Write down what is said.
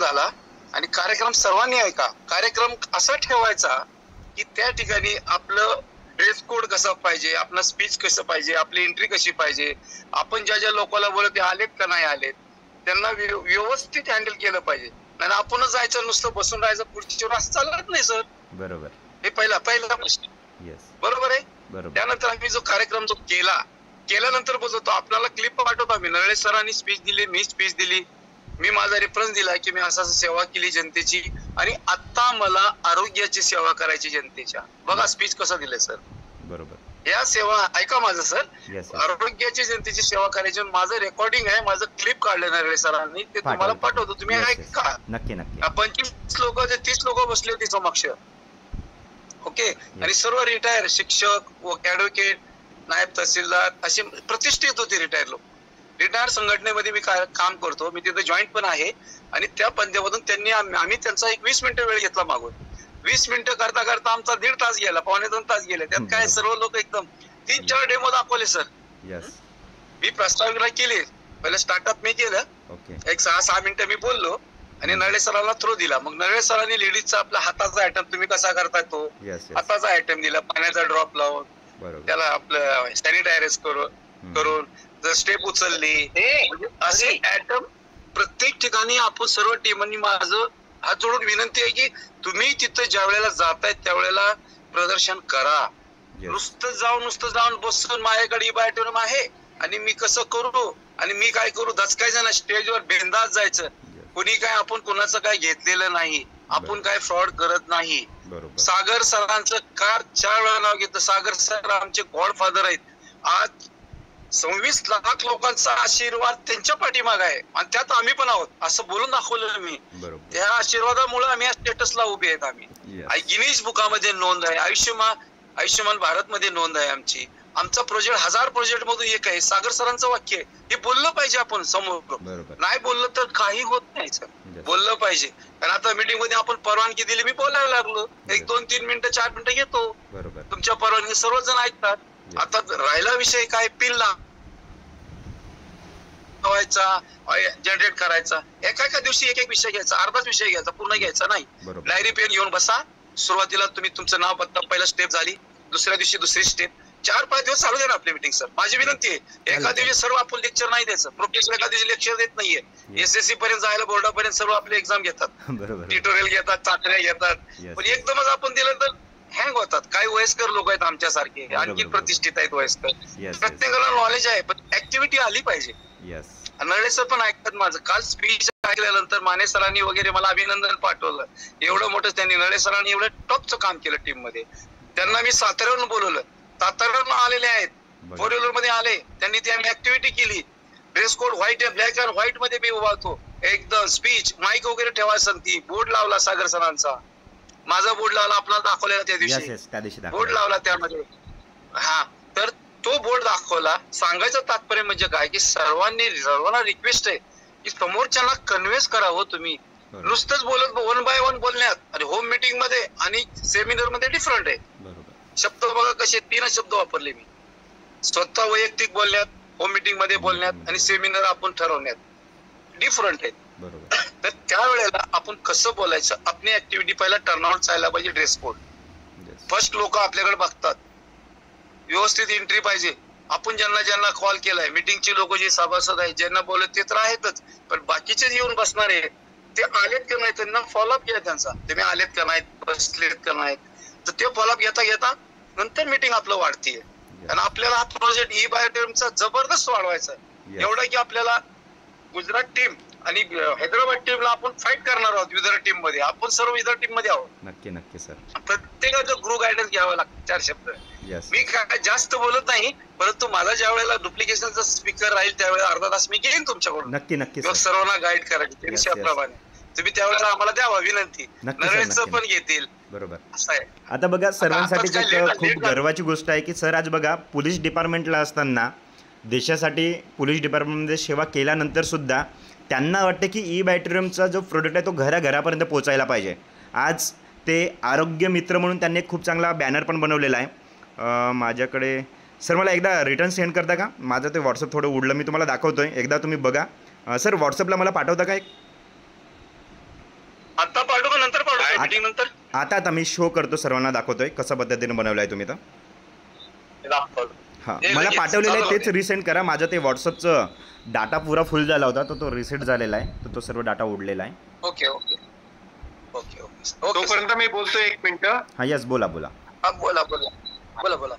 झाला आणि कार्यक्रम सर्वांनी ऐका. कार्यक्रम असा ठेवायचा की त्या ठिकाणी आपलं ड्रेस कोड कसा पाहिजे, आपलं स्पीच कसं पाहिजे, आपली एंट्री कशी पाहिजे, आपण ज्या ज्या लोकांना बोलत आलेत का नाही आलेत त्यांना व्यवस्थित हँडल केलं पाहिजे. आणि आपणच जायचं नुसतं बसून राहायचं पुढची असं चालत नाही सर. बरोबर. हे पहिला प्रश्न. बरोबर आहे. त्यानंतर आम्ही जो कार्यक्रम जो केल्यानंतर बोलतो आपल्याला क्लिप पाठवतो आम्ही. नरळे सरांनी स्पीच दिली, मी स्पीच दिली, मी माझा रेफरन्स दिला की मी असं सेवा केली जनतेची आणि आता मला आरोग्याची सेवा करायची जनतेच्या. बघा स्पीच कसं दिलंय सर. बरोबर. या सेवा ऐका माझं सर. आरोग्याची जनतेची सेवा करायची. माझं रेकॉर्डिंग आहे, माझं क्लिप काढलं नरळे सरांनी, ते तुम्हाला पाठवतो, तुम्ही ऐका. नक्की नक्की. 25 लोक 30 लोक बसले होते समक्ष. ओके. आणि सर्व रिटायर शिक्षक व ऍडव्होकेट, नायब तहसीलदार असे प्रतिष्ठित होते रिटायर लोक. रिटायर संघटनेमध्ये मी काम करतो, मी तिथे जॉईंट पण आहे. आणि त्या पंद्यामधून त्यांनी आम्ही त्यांचा एक 20 मिनिटं वेळ घेतला मागून. 20 मिनिटं करता करता आमचा 1.5 तास गेला, 1.25 तास गेले. त्यात काय सर्व लोक एकदम 3-4 डेमो दाखवले सर. मी प्रस्तावना केली, पहिलं स्टार्टअप मी केलं, एक 6 मिनिटं मी बोललो आणि नरळे सरांना थ्रो दिला. मग नरळे सरांनी लेडीजचा आपला हाताचा आयटम तुम्ही कसा करताय तो हाताचा आयटम दिला, पाण्याचा ड्रॉप लावून त्याला आपलं सॅनिटायझर करून स्टेप उचलली. असे आयटम प्रत्येक ठिकाणी आपण सर्व टीमांनी माझं हात जोडून विनंती आहे की तुम्ही तिथं ज्या वेळेला जाताय त्यावेळेला प्रदर्शन करा. नुसतं जाऊन बसून माझ्याकडे ई-बायोटोरियम आहे आणि मी कसं करू आणि मी काय करू दचकायचं ना. स्टेजवर बिंदास जायचं. कुणी काय आपण कुणाचं काय घेतलेलं नाही, आपण काय फ्रॉड करत नाही. सागर सरांचं 4 वेळा नाव घेतलं. सागर सर आमचे गॉडफादर आहेत. आज 26 लाख लोकांचा आशीर्वाद त्यांच्या पाठीमाग आहे आणि त्यात आम्ही पण आहोत असं बोलून दाखवलं मी. त्या आशीर्वादामुळे आम्ही या स्टेटसला उभे आहेत. आम्ही गिनीज बुकामध्ये नोंद आहे, आयुष्यमान भारत मध्ये नोंद आहे आमची. आमचा प्रोजेक्ट 1000 प्रोजेक्ट मधून एक आहे. सागर सरांचं वाक्य आहे, हे बोललं पाहिजे आपण समोर. नाही बोललं तर काही होत नाही सर, बोललं पाहिजे. कारण आता मीटिंग मध्ये आपण परवानगी दिली, मी बोलायला लागलो, 1-2-3 मिनिटं 4 मिनिटं घेतो, तुमच्या परवानगी सर्वजण ऐकतात. आता राहिला विषय काय, पिन लावायचा, जनरेट करायचा. एका दिवशी एक विषय घ्यायचा, अर्धाच विषय घ्यायचा, पूर्ण घ्यायचा नाही. डायरी पेन घेऊन बसा. सुरुवातीला तुम्ही तुमचं नाव पत्ता, पहिला स्टेप झाली, दुसऱ्या दिवशी दुसरी स्टेप, 4-5 दिवस चालू द्या ना आपली मीटिंग सर. माझी विनंती आहे, एका दिवशी सर्व आपण लेक्चर नाही द्यायचं. प्रोफेसर एका दिवशी लेक्चर देत नाहीये. SSC पर्यंत जायला बोर्डापर्यंत सर्व आपले एक्झाम घेतात, ट्युटोरियल घेतात, चाचण्या घेतात. पण एकदमच आपण दिलं तर हँग होतात. काही वयस्कर लोक आहेत आमच्यासारखे, आणखी प्रतिष्ठित आहेत वयस्कर. प्रत्येकाला नॉलेज आहे पण ऍक्टिव्हिटी आली पाहिजे. नरळे सर पण ऐकतात माझं. काल स्पीच ऐकल्यानंतर माने सरांनी वगैरे मला अभिनंदन पाठवलं. एवढं मोठं त्यांनी नरळे सरांनी एवढं टॉपचं काम केलं टीम मध्ये. त्यांना मी साताऱ्यावरून बोलवलं, साताऱ्यावरून आलेले आहेत, 4 व्हीलर मध्ये आले. त्यांनी ती आम्ही ऍक्टिव्हिटी केली. ड्रेस कोड व्हाईट आहे, ब्लॅक अँड व्हाईट मध्ये मी उभा होतो. एकदम स्पीच माईक वगैरे ठेवायचं. ती बोर्ड लावला सागर सरांचा, माझा बोर्ड लावला, आपल्याला दाखवलेला त्या दिवशी बोर्ड लावला त्यामध्ये. हा, तर तो बोर्ड दाखवला. सांगायचं तात्पर्य म्हणजे काय की सर्वांना रिक्वेस्ट आहे की समोरच्यांना कन्व्हिन्स करावं. तुम्ही नुसतंच बोलत 1 बाय 1 बोलण्यात आणि होम मीटिंग मध्ये आणि सेमिनार मध्ये डिफरंट आहे. शब्द बघा कसे, 3 शब्द वापरले मी. स्वतः वैयक्तिक बोलण्यात, होम मीटिंग मध्ये बोलण्यात आणि सेमिनार आपण ठरवण्यात डिफरंट आहेत. तर त्यावेळेला आपण कसं बोलायचं, आपली ऍक्टिव्हिटी पहिला टर्नआउट चालला पाहिजे. ड्रेस कोड फर्स्ट लोक आपल्याकडे बघतात, व्यवस्थित एंट्री पाहिजे. आपण ज्यांना कॉल केलाय, मीटिंगची लोक जे सभासद आहेत, ज्यांना बोलत ते तर आहेतच, पण बाकीचे येऊन बसणार आहे ते आलेत का नाही, त्यांना फॉलोअप घ्या त्यांचा. तुम्ही आलेत का नाहीत, बसलेत का नाहीत, तर ते फॉलोअप घेता नंतर मीटिंग आपलं वाढतीये. आणि आपल्याला हा प्रोजेक्ट ई-बायोटोरियमचा जबरदस्त वाढवायचा आहे. एवढा की आपल्याला गुजरात टीम आणि हैदराबाद टीमला आपण फाईट करणार आहोत. विदर्भ टीम मध्ये आपण सर्व विदर्भ टीम मध्ये आहोत. नक्की सर. प्रत्येकाचं ग्रुप गायडन्स घ्यावं लागतं. 4 शब्द मी काय जास्त बोलत नाही, परंतु माझा ज्या वेळेला डुप्लिकेशनचा स्पीकर राहील त्यावेळेला अर्धा तास मी घेईन तुमच्याकडून. नक्की सर्वांना गाईड करायची विषयाप्रमाणे. तुम्ही त्यावेळेला आम्हाला द्यावा विनंती. नरेशचं पण घेतील. बरोबर. असं आहे. आता बघा, सर्वांसाठी खूप गर्वाची गोष्ट आहे की सर आज बघा पोलीस डिपार्टमेंटला असताना, देशासाठी पोलीस डिपार्टमेंटमध्ये सेवा केल्यानंतर सुद्धा त्यांना वाटतं की ई-बायोटोरियमचा जो प्रोडक्ट आहे तो घराघरापर्यंत पोचायला पाहिजे. आज ते आरोग्य मित्र म्हणून त्यांनी एक खूप चांगला बॅनर पण बनवलेला आहे माझ्याकडे. सर मला एकदा रिटर्न सेंड करता का? माझं ते व्हॉट्सअप थोडं उडलं, मी तुम्हाला दाखवतो आहे, एकदा तुम्ही बघा. सर व्हॉट्सअपला मला पाठवता का? एक मीटिंग नंतर आता मी शो करतो, सर्वांना दाखवतोय कशा पद्धतीने बनवलाय तुम्ही तर. हा मला पाठवलेलं आहे तेच रिसेंड करा. माझा ते व्हॉट्सअपचं डाटा पुरा फुल झाला होता, तो रिसेट झालेला आहे, तर तो सर्व डाटा उडलेला आहे. ओके ओके ओके ओके तोपर्यंत मी बोलतोय 1 मिनिट. हा यस बोला बोला. बोला बोला बोला बोला.